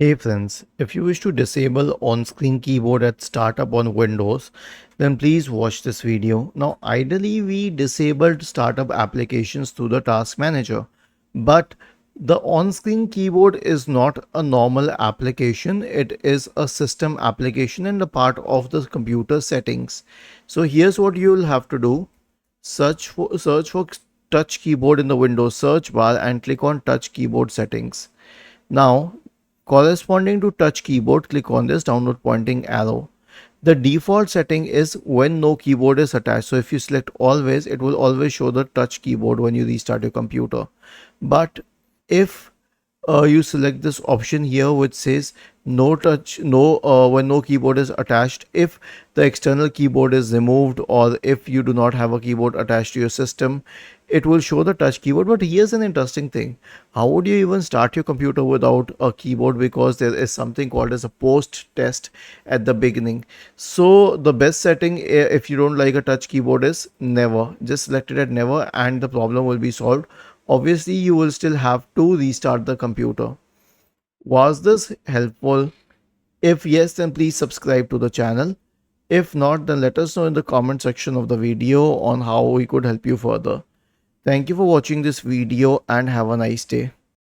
Hey friends, if you wish to disable on-screen keyboard at startup on Windows, then please watch this video. Now, ideally, we disabled startup applications through the task manager, but the on-screen keyboard is not a normal application. It is a system application and a part of the computer settings. So here's what you will have to do. Search for touch keyboard in the Windows search bar and click on touch keyboard settings. Now, corresponding to touch keyboard, click on this downward pointing arrow. The default setting is when no keyboard is attached. So if you select always, it will always show the touch keyboard when you restart your computer. But if you select this option here which says no touch, no when no keyboard is attached, if the external keyboard is removed or if you do not have a keyboard attached to your system, it will show the touch keyboard. But here's an interesting thing: how would you even start your computer without a keyboard, because there is something called as a post test at the beginning. So the best setting, if you don't like a touch keyboard, is never. Just select it at never and the problem will be solved. Obviously, you will still have to restart the computer. Was this helpful? If yes, then please subscribe to the channel. If not, then let us know in the comment section of the video on how we could help you further. Thank you for watching this video and have a nice day.